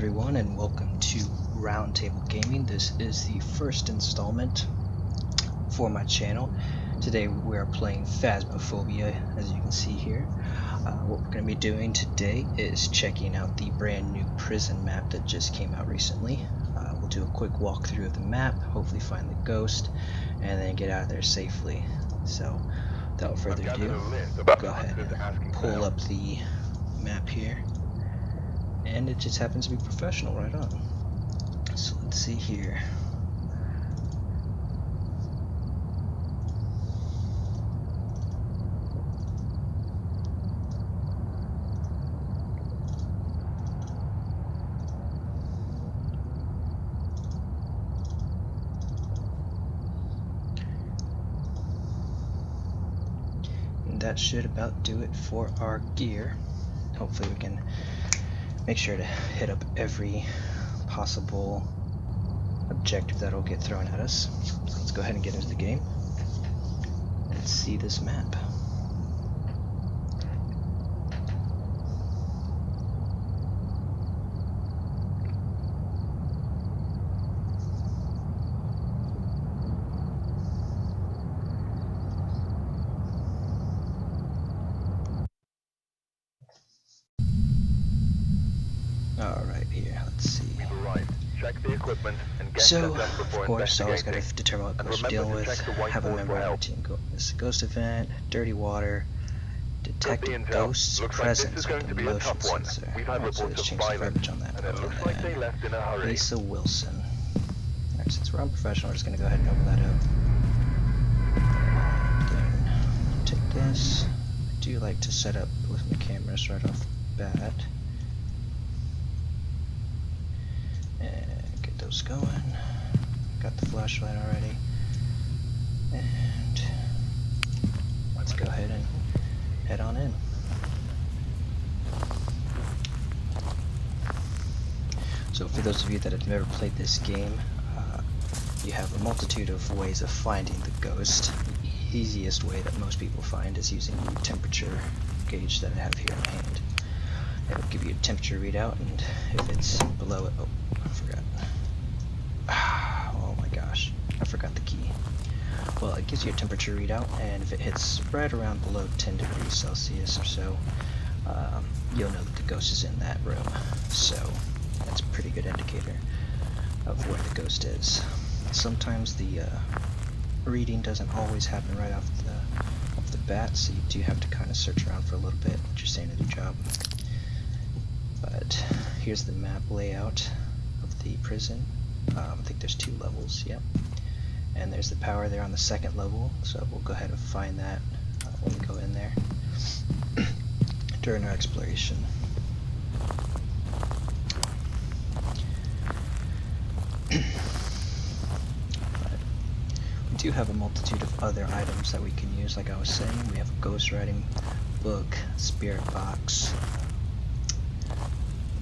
everyone, and welcome to Roundtable Gaming. This is the first installment for my channel. Today we are playing Phasmophobia, as you can see here. What we're going to be doing today is checking out the brand new prison map that just came out recently. We'll do a quick walkthrough of the map, hopefully find the ghost, and then get out of there safely. So, without further ado, go ahead and pull up the map here. And it just happens to be professional right on. So let's see here. And that should about do it for our gear. Hopefully we can make sure to hit up every possible objective that'll get thrown at us. So let's go ahead and get into the game and see this map. Alright, here, let's see. Check the equipment and get So, set up before of course, always got to investigating. determine what And ghost you're dealing remember to with. check the Have a whiteboard member for of your help. team go this ghost event, dirty water, detect Good a intel. ghost's Looks like this presence is going with to a be a motion tough one. sensor. We've had Alright, so reports let's of change the violence, verbiage on that. and it looks like they left in a hurry. Lisa Wilson. Alright, since we're unprofessional, we're just going to go ahead and open that up. And then take this. I do like to set up with my cameras right off the bat. And get those going. Got the flashlight already. And let's go ahead and head on in. So for those of you that have never played this game, you have a multitude of ways of finding the ghost. The easiest way that most people find is using the temperature gauge that I have here in my hand. It'll give you a temperature readout, and if it's below it, oh, I forgot. Oh my gosh, I forgot the key. Well, it gives you a temperature readout, and if it hits right around below 10 degrees Celsius or so, you'll know that the ghost is in that room. So that's a pretty good indicator of where the ghost is. Sometimes the reading doesn't always happen right off the bat, so you do have to kind of search around for a little bit. It's your sanity job. But here's the map layout of the prison. I think there's 2 levels, yep. And there's the power there on the 2nd level, so we'll go ahead and find that when we go in there during our exploration. We do have a multitude of other items that we can use. Like I was saying, we have a ghost writing book, spirit box.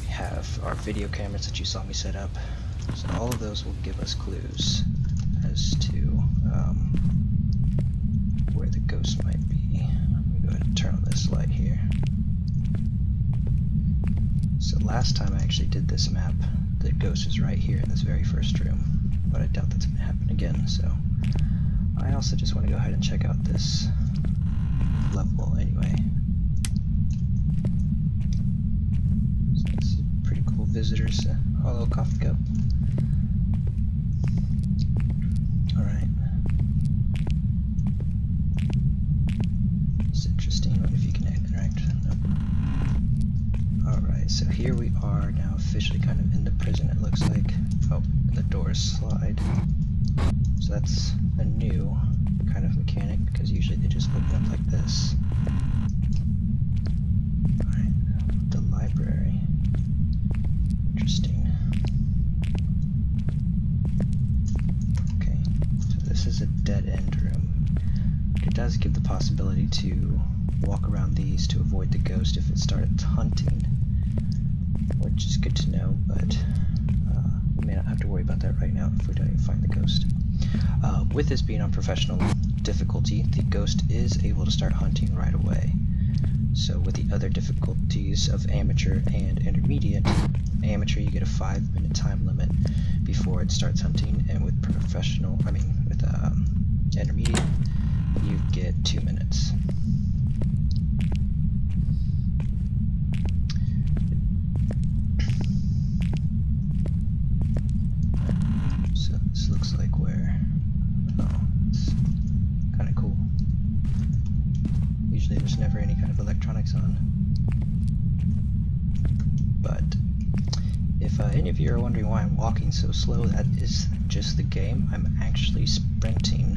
We have our video cameras that you saw me set up. So all of those will give us clues as to where the ghost might be. Let me go ahead and turn on this light here. So last time I actually did this map, the ghost was right here in this very first room, but I doubt that's going to happen again. So I also just want to go ahead and check out this level anyway. So this is pretty cool visitors. Oh, a little coffee cup. Alright. It's interesting. I wonder if you can interact. Nope. Alright, so here we are now officially kind of in the prison, it looks like. Oh, the doors slide. So that's a new kind of mechanic, because usually they just open up like this. Alright, the library. Interesting. Okay, so this is a dead-end room. It does give the possibility to walk around these to avoid the ghost if it started hunting, which is good to know, but we may not have to worry about that right now if we don't even find the ghost. With this being on professional difficulty, the ghost is able to start hunting right away. So with the other difficulties of amateur and intermediate, amateur you get a 5-minute time limit before it starts hunting, and with professional, with intermediate, you get 2 minutes. So this looks like where, oh, it's kind of cool. Usually there's never any kind of electronics on. But if any of you are wondering why I'm walking so slow, that is just the game. I'm actually sprinting,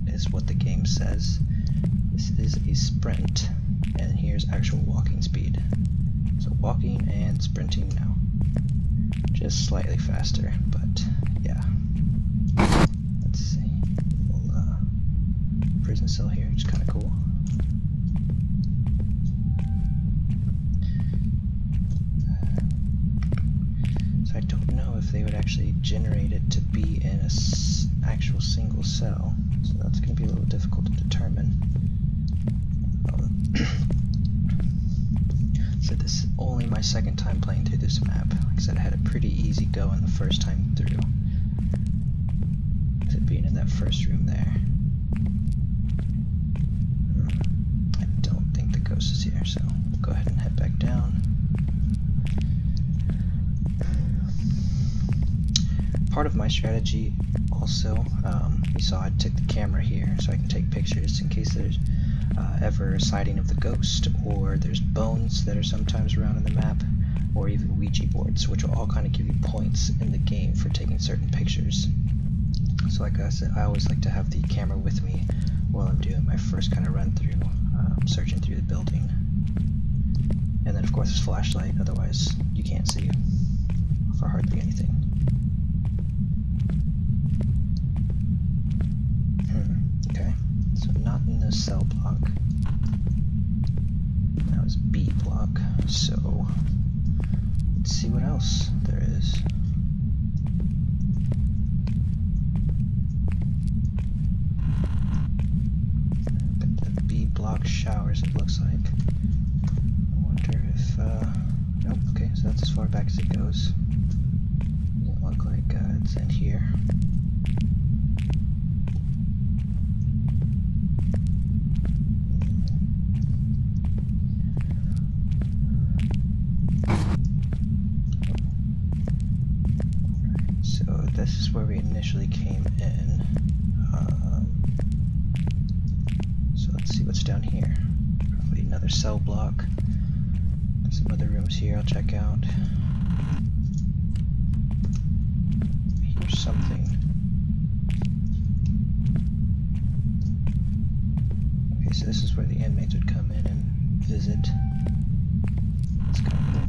is what the game says. This is a sprint, and here's actual walking speed. So walking and sprinting now. Just slightly faster, but yeah. Let's see. Little prison cell here, which is kind of cool. So I don't know if they would actually generate it to be in a actual single cell, so that's going to be a little difficult to determine. So this is only my second time playing through this map. Like I said, I had a pretty easy go in the first time through, with it being in that first room there. I don't think the ghost is here, so we'll go ahead and head back down. Part of my strategy also, you saw I took the camera here so I can take pictures in case there's ever a sighting of the ghost, or there's bones that are sometimes around in the map, or even Ouija boards, which will all kind of give you points in the game for taking certain pictures. So like I said, I always like to have the camera with me while I'm doing my first kind of run through, searching through the building. And then of course there's flashlight, otherwise you can't see for hardly anything. Okay, so not in the cell block. That was B block, so let's see what else there is. Got the B block showers, it looks like. I wonder if, nope, okay, so that's as far back as it goes. Doesn't look like it's in here. This is where we initially came in. So let's see what's down here. Probably another cell block. Some other rooms here I'll check out. Here's something. Okay, so this is where the inmates would come in and visit. That's kind of cool.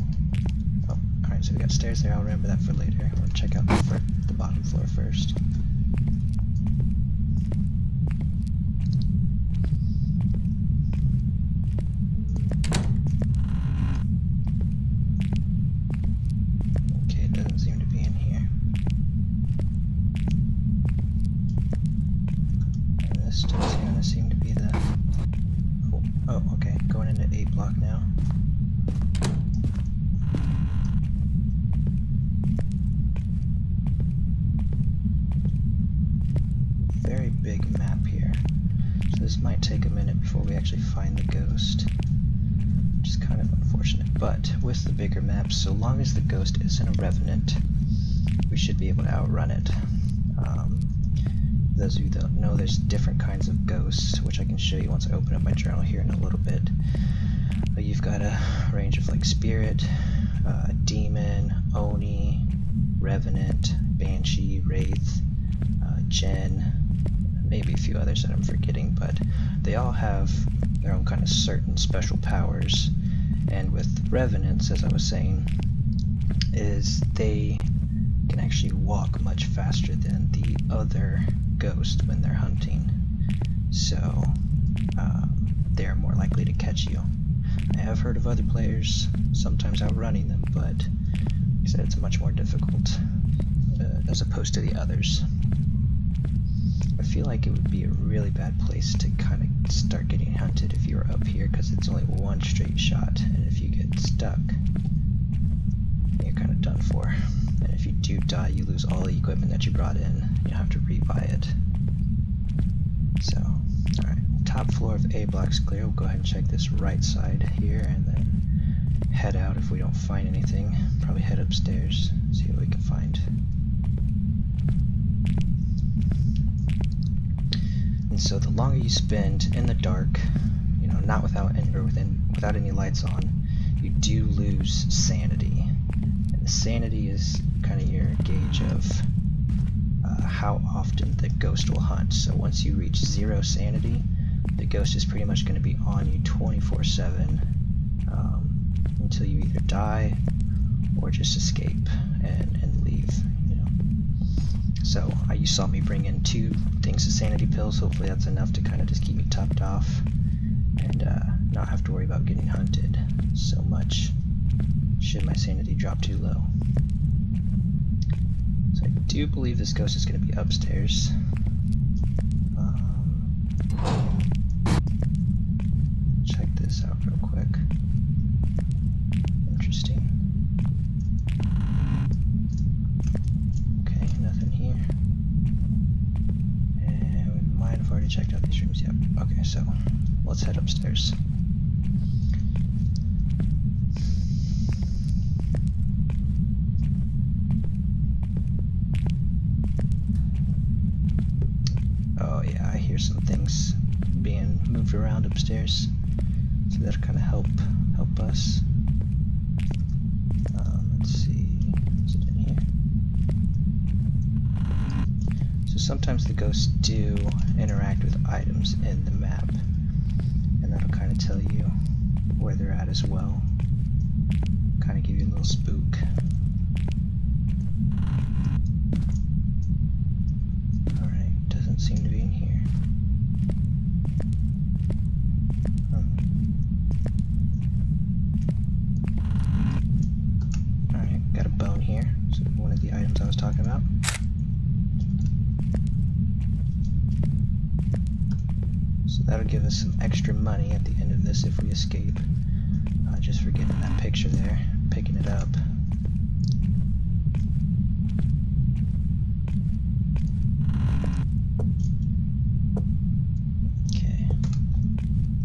Oh, alright, so we got stairs there. I'll remember that for later. We'll check out the bottom floor first. Okay, it doesn't seem to be in here. And this does kind of seem to be the... Oh, okay, going into A block now. Very big map here, so this might take a minute before we actually find the ghost, which is kind of unfortunate. But with the bigger map, so long as the ghost isn't a revenant, we should be able to outrun it. Those of you that don't know, there's different kinds of ghosts, which I can show you once I open up my journal here in a little bit. You've got a range of like spirit, demon, oni, revenant, banshee, wraith, Gen, maybe a few others that I'm forgetting, but they all have their own kind of certain special powers. And with revenants, as I was saying, is they can actually walk much faster than the other ghosts when they're hunting, so they're more likely to catch you. I have heard of other players sometimes outrunning them, but like I said, it's much more difficult as opposed to the others. I feel like it would be a really bad place to kind of start getting hunted if you were up here, because it's only one straight shot, and if you get stuck, you're kind of done for. And if you do die, you lose all the equipment that you brought in. You'll have to rebuy it. So, alright, top floor of A block's clear. We'll go ahead and check this right side here and then head out if we don't find anything. Probably head upstairs, see what we can find. And so the longer you spend in the dark, you know, not without any lights on, you do lose sanity. And the sanity is kind of your gauge of how often the ghost will hunt. So once you reach 0 sanity, the ghost is pretty much going to be on you 24/7 until you either die or just escape and leave. You know. So you saw me bring in 2 things of sanity pills. Hopefully that's enough to kind of just keep me topped off and not have to worry about getting hunted so much should my sanity drop too low. So I do believe this ghost is going to be upstairs. Check this out real quick. Interesting. Okay, nothing here. And we might have already checked out these rooms. Yep. Okay, so let's head upstairs. Oh yeah, I hear some things being moved around upstairs, so that'll kind of help us. Let's see, is it in here? So sometimes the ghosts do interact with items in the map, and that'll kind of tell you where they're at as well. Kind of give you a little spook. Alright, doesn't seem to be in here. Alright, got a bone here. So one of the items I was talking about. So that'll give us some extra money at the end of this if we escape. Just for getting that picture there, picking it up. Okay.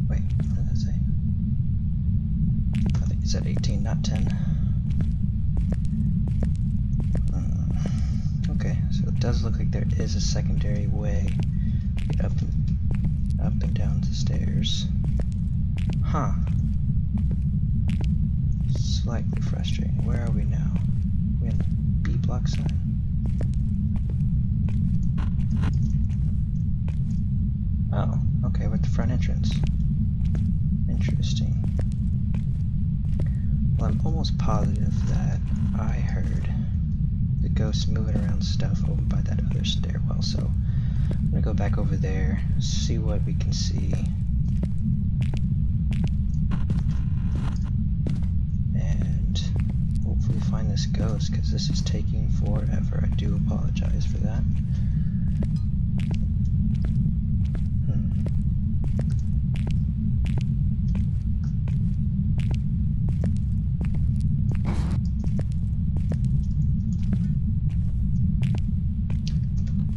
Wait, what did that say? I think it said 18, not 10. Okay, so it does look like there is a secondary way to get up and down the stairs. Huh. Slightly frustrating. Where are we now? We're in the B block side. Oh, okay, we're at the front entrance. Interesting. Well, I'm almost positive that I heard the ghosts moving around stuff over by that other stairwell, so I'm gonna go back over there, see what we can see. Find this ghost, because this is taking forever. I do apologize for that.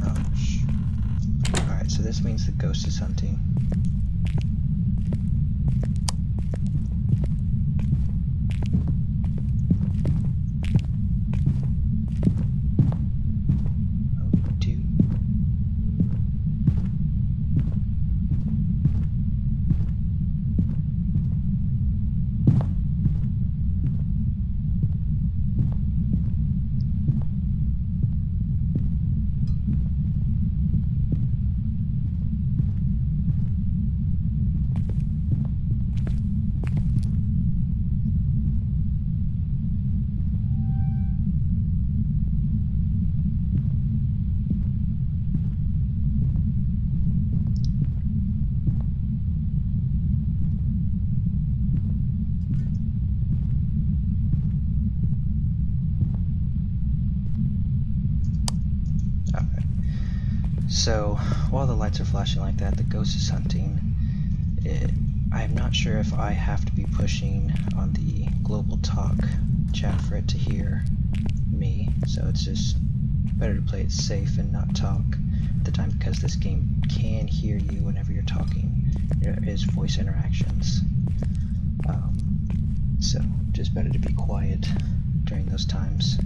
Ouch. Alright, so this means the ghost is hunting. So while the lights are flashing like that, the ghost is hunting. I'm not sure if I have to be pushing on the global talk chat for it to hear me, so it's just better to play it safe and not talk at the time, because this game can hear you whenever you're talking. There is voice interactions. So just better to be quiet during those times.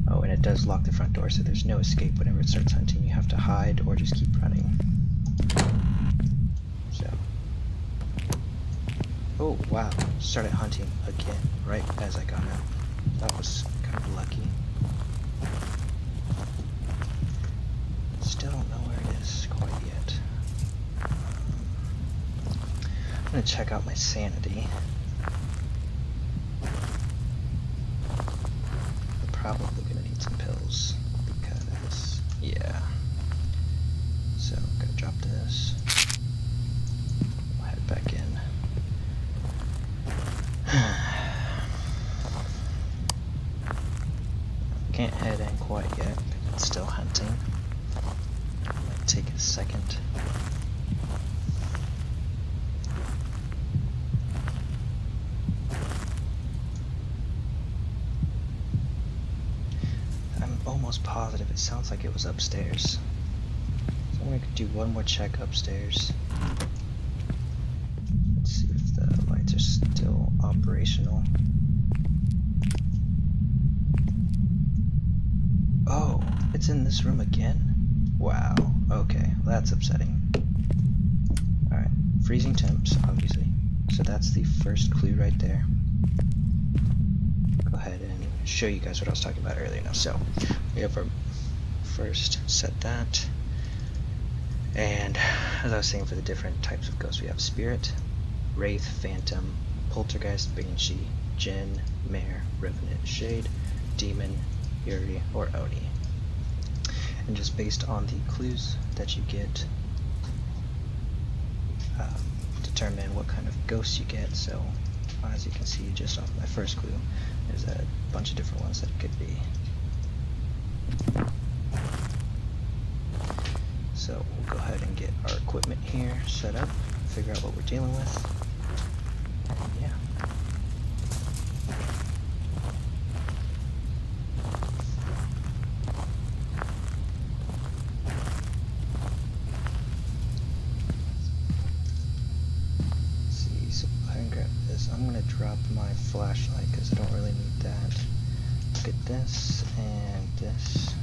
Oh, and it does lock the front door, so there's no escape whenever it starts hunting. You have to hide or just keep running. So. Oh, wow. Started hunting again, right as I got out. That was kind of lucky. Still don't know where it is quite yet. I'm gonna check out my sanity. I'm probably gonna need some pills, because, yeah. So, I'm gonna drop this. We'll head back in. Can't head in quite yet, it's still hunting. Might take a second. I'm almost positive it sounds like it was upstairs. So I'm gonna do one more check upstairs. Let's see if the lights are still operational. Oh, it's in this room again? Wow, okay, well, that's upsetting. Alright, freezing temps, obviously. So that's the first clue right there. Go ahead and show you guys what I was talking about earlier now. So, we have our first set that. And as I was saying, for the different types of ghosts, we have Spirit, Wraith, Phantom, Poltergeist, Banshee, Jinn, Mare, Revenant, Shade, Demon, Yuri, or Oni. And just based on the clues that you get, determine what kind of ghosts you get. So as you can see just off my first clue, there's a bunch of different ones that it could be. So we'll go ahead and get our equipment here set up, figure out what we're dealing with, and yeah. I'm gonna drop my flashlight because I don't really need that. Look at this and this.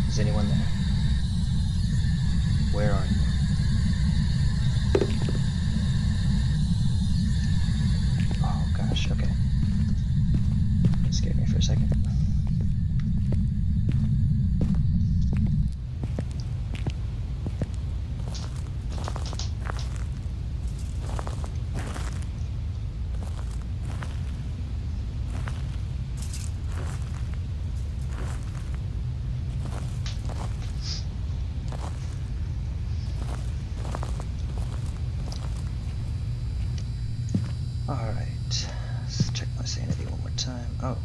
Is anyone there? Where are you? Oh gosh, okay. It scared me for a second. Alright, let's check my sanity one more time. Oh,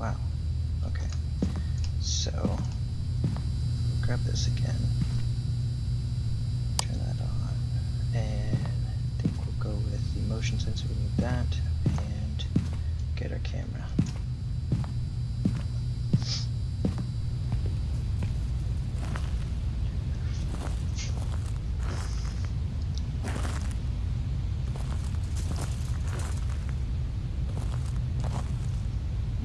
wow. Okay. So, we'll grab this again. Turn that on. And I think we'll go with the motion sensor. We need that. And get our camera.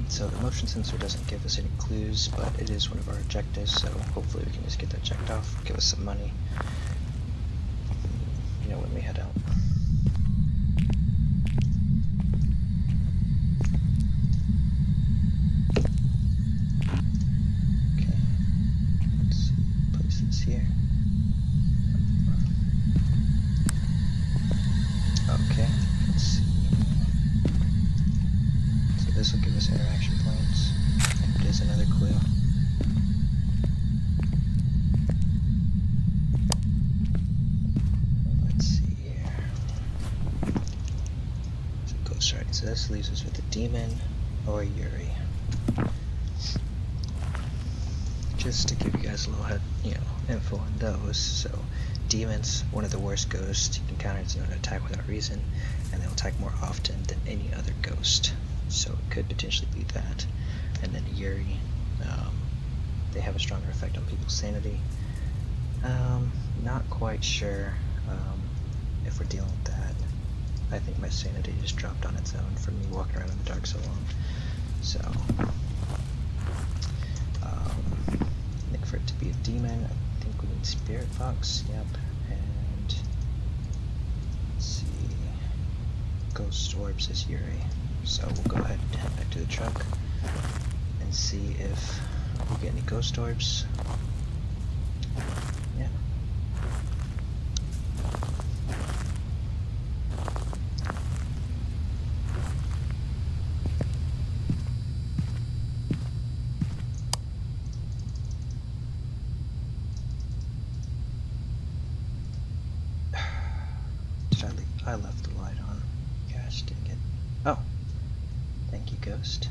So the motion sensor doesn't give us any clues, but it is one of our objectives, so hopefully we can just get that checked off, give us some money, you know, when we head out. Okay, let's place this here. So this leaves us with a demon or a Yuri. Just to give you guys a little info on those. So demons, one of the worst ghosts you can encounter. It's known to attack without reason, and they'll attack more often than any other ghost. So it could potentially be that. And then Yuri, they have a stronger effect on people's sanity. Not quite sure if we're dealing with that. I think my sanity just dropped on its own from me walking around in the dark so long. So, I think for it to be a demon, I think we need Spirit Box, yep, and let's see, Ghost Orbs is Yuri. So we'll go ahead and head back to the truck and see if we get any Ghost Orbs. Yeah. Did I leave? I left the light on. Gosh dang it. Oh. Thank you, Ghost.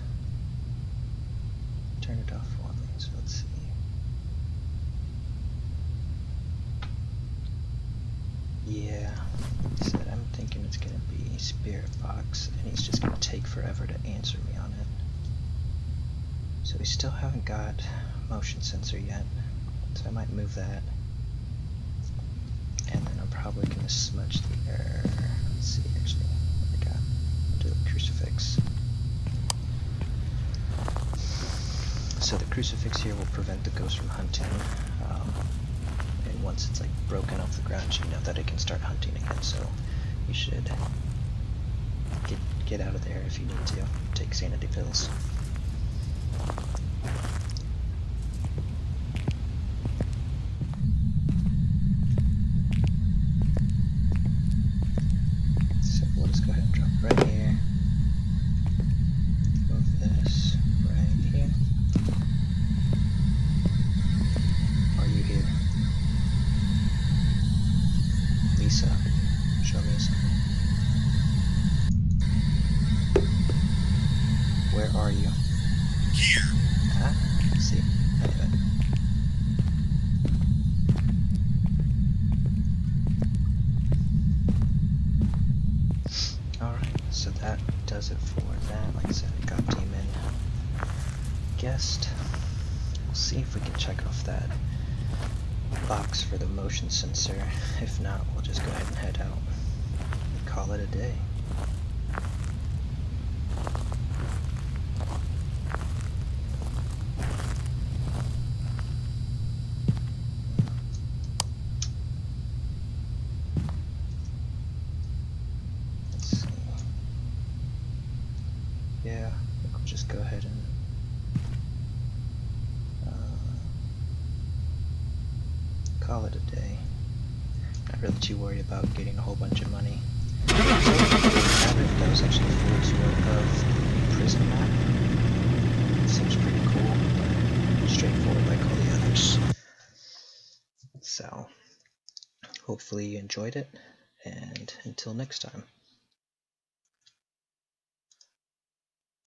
Turn it off for me, so let's see. Yeah, he said I'm thinking it's gonna be Spirit Box, and he's just gonna take forever to answer me on it. So we still haven't got motion sensor yet, so I might move that. And then I'm probably gonna smudge the air. Let's see, actually, what I got. I'll do a crucifix. So the crucifix here will prevent the ghost from hunting. And once it's like broken off the ground, you know that it can start hunting again. So you should get out of there if you need to. Take sanity pills. So we'll just go ahead and drop right here. Move this right here. Are you here? Lisa, show me something. Where are you? Here. Ah, see. Anyway. Alright, so that does it for that. Like I said, I got demon guest. We'll see if we can check off that box for the motion sensor. If not, we'll just go ahead and head out and call it a day. Let's see. Yeah, I think we'll just go ahead and call it a day. Not really too worried about getting a whole bunch of money. So, that was actually a full tour of the prison map. It seems pretty cool, but straightforward like all the others. So, hopefully you enjoyed it, and until next time.